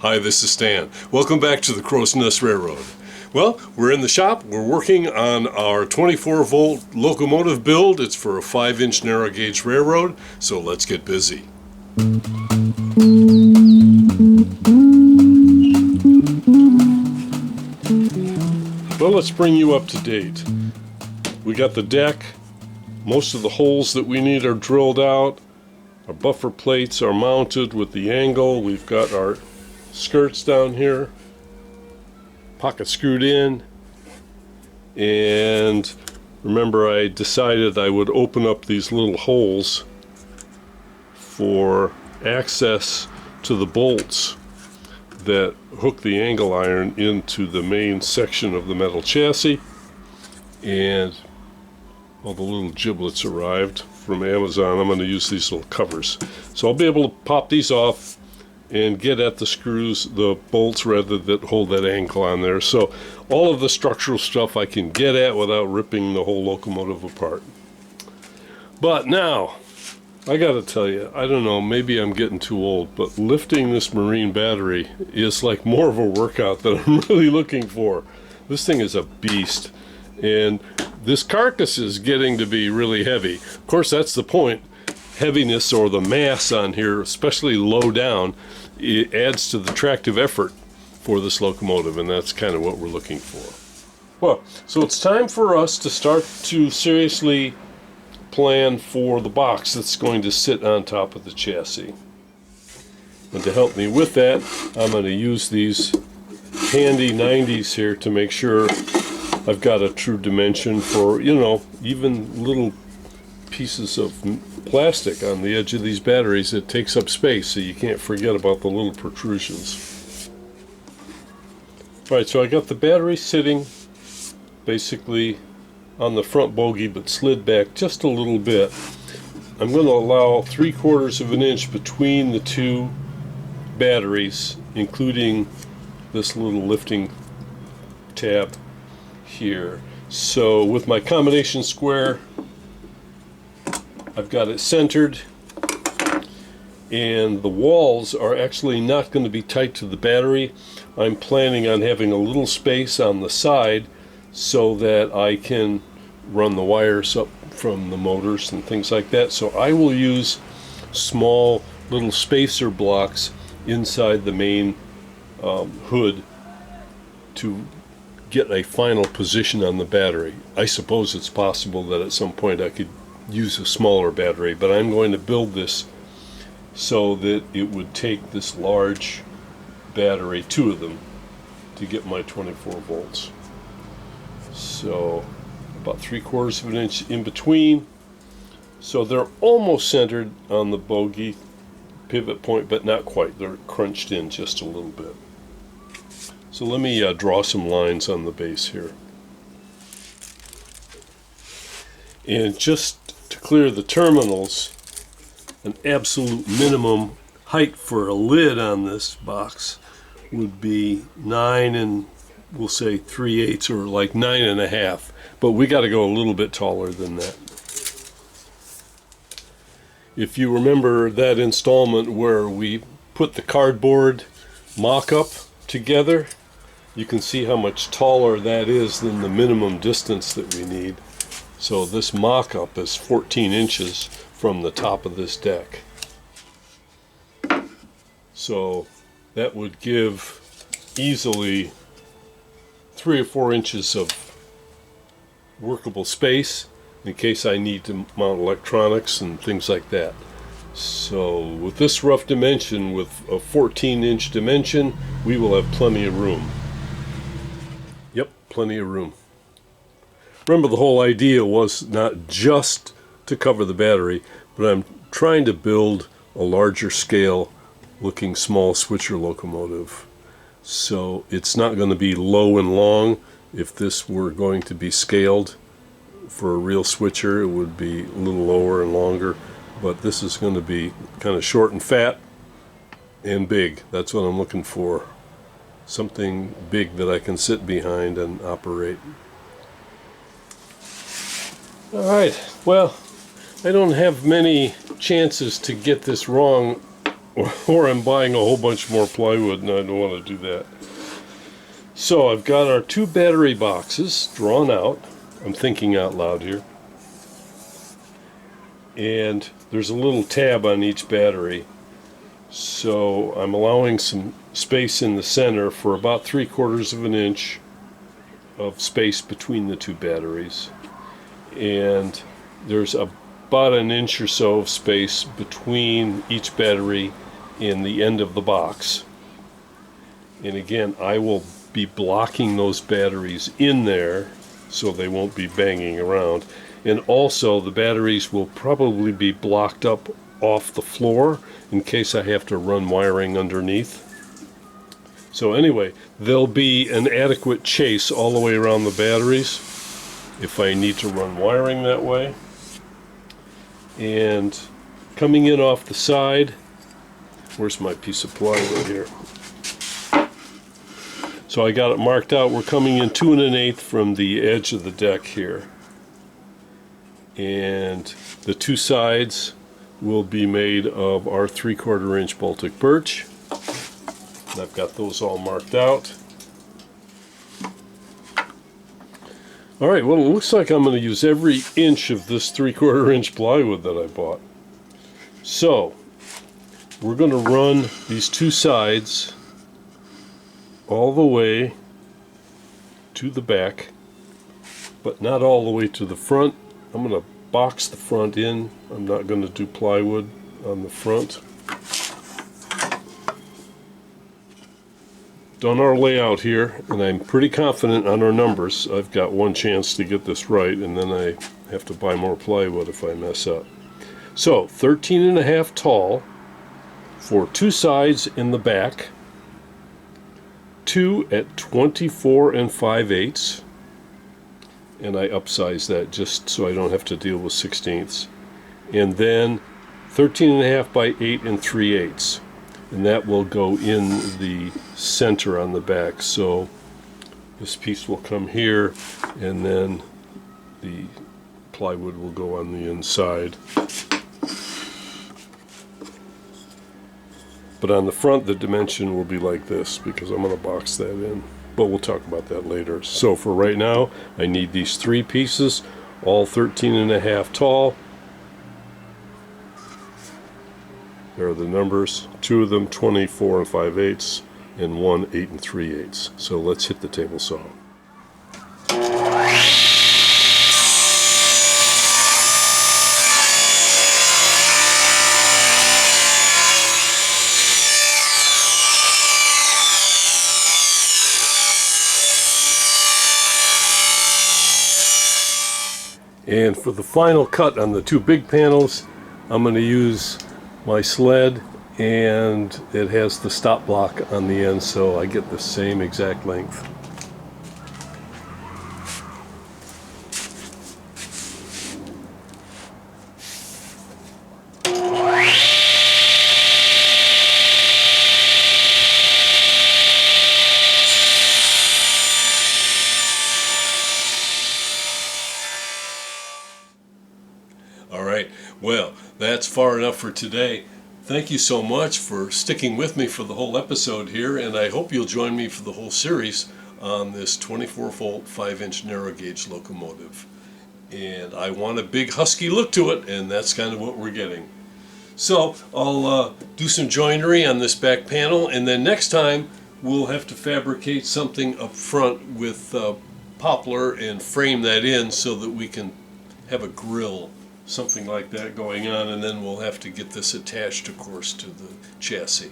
Hi, this is Stan. Welcome back to the Crow's Nest Railroad. Well, we're in the shop. We're working on our 24-volt locomotive build. It's for a 5-inch narrow gauge railroad, so let's get busy. Well, let's bring you up to date. We got the deck. Most of the holes that we need are drilled out. Our buffer plates are mounted with the angle. We've got our skirts down here, pocket screwed in, and remember I decided I would open up these little holes for access to the bolts that hook the angle iron into the main section of the metal chassis. And all the little giblets arrived from Amazon. I'm going to use these little covers, so I'll be able to pop these off and get at the screws, the bolts rather, that hold that angle on there. So all of the structural stuff I can get at without ripping the whole locomotive apart. But now, I gotta tell you, I don't know, maybe I'm getting too old, but lifting this marine battery is like more of a workout that I'm really looking for. This thing is a beast, and this carcass is getting to be really heavy. Of course, that's the point. Heaviness, or the mass on here, especially low down, it adds to the tractive effort for this locomotive, and that's kind of what we're looking for. Well, so it's time for us to start to seriously plan for the box that's going to sit on top of the chassis. And to help me with that, I'm going to use these handy 90s here to make sure I've got a true dimension for, you know, even little pieces of plastic on the edge of these batteries. It takes up space, so you can't forget about the little protrusions. Alright, so I got the battery sitting basically on the front bogie, but slid back just a little bit. I'm going to allow 3/4 of an inch between the two batteries, including this little lifting tab here. So with my combination square, I've got it centered, and the walls are actually not going to be tight to the battery. I'm planning on having a little space on the side so that I can run the wires up from the motors and things like that. So I will use small little spacer blocks inside the main hood to get a final position on the battery. I suppose it's possible that at some point I could use a smaller battery, but I'm going to build this so that it would take this large battery, 2 of them, to get my 24 volts. So about 3/4 of an inch in between, so they're almost centered on the bogie pivot point, but not quite. They're crunched in just a little bit. So let me draw some lines on the base here. And just to clear the terminals, an absolute minimum height for a lid on this box would be 9 and we'll say 3/8, or like 9.5, but we got to go a little bit taller than that. If you remember that installment where we put the cardboard mock-up together, you can see how much taller that is than the minimum distance that we need. So this mock-up is 14 inches from the top of this deck. So that would give easily 3 or 4 inches of workable space in case I need to mount electronics and things like that. So with this rough dimension, with a 14-inch dimension, we will have plenty of room. Yep, plenty of room. Remember, the whole idea was not just to cover the battery, but I'm trying to build a larger scale looking small switcher locomotive. So it's not going to be low and long. If this were going to be scaled for a real switcher, it would be a little lower and longer, but this is going to be kind of short and fat and big. That's what I'm looking for. Something big that I can sit behind and operate. Alright, well, I don't have many chances to get this wrong or I'm buying a whole bunch more plywood and I don't want to do that. So I've got our 2 battery boxes drawn out. I'm thinking out loud here. And there's a little tab on each battery. So I'm allowing some space in the center for about 3/4 of an inch of space between the 2 batteries. And there's about an inch or so of space between each battery and the end of the box. And again, I will be blocking those batteries in there so they won't be banging around. And also the batteries will probably be blocked up off the floor in case I have to run wiring underneath. So anyway, there'll be an adequate chase all the way around the batteries if I need to run wiring that way. And coming in off the side, where's my piece of plywood here? So I got it marked out. We're coming in 2 1/8 from the edge of the deck here. And the 2 sides will be made of our 3/4 inch Baltic birch. And I've got those all marked out. Alright, well, it looks like I'm going to use every inch of this 3/4 inch plywood that I bought. So, we're going to run these 2 sides all the way to the back, but not all the way to the front. I'm going to box the front in. I'm not going to do plywood on the front. Done our layout here, and I'm pretty confident on our numbers. I've got one chance to get this right, and then I have to buy more plywood if I mess up. So 13.5 tall for 2 sides in the back, 2 at 24 5/8, and I upsize that just so I don't have to deal with 1/16, and then 13.5 by 8 3/8, and that will go in the center on the back. So this piece will come here, and then the plywood will go on the inside. But on the front, the dimension will be like this because I'm going to box that in. But we'll talk about that later. So for right now, I need these 3 pieces, all 13.5 tall. There are the numbers. 2 of them 24 5/8, and 1 8 3/8. So let's hit the table saw. And for the final cut on the 2 big panels, I'm going to use my sled, and it has the stop block on the end, so I get the same exact length. Alright, well, that's far enough for today. Thank you so much for sticking with me for the whole episode here, and I hope you'll join me for the whole series on this 24-volt 5-inch narrow gauge locomotive. And I want a big husky look to it, and that's kind of what we're getting. So I'll do some joinery on this back panel, and then next time we'll have to fabricate something up front with poplar and frame that in so that we can have a grill, something like that going on, and then we'll have to get this attached, of course, to the chassis.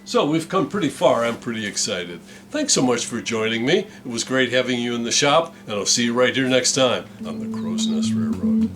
So we've come pretty far. I'm pretty excited. Thanks so much for joining me. It was great having you in the shop, and I'll see you right here next time on the Crow's Nest Railroad.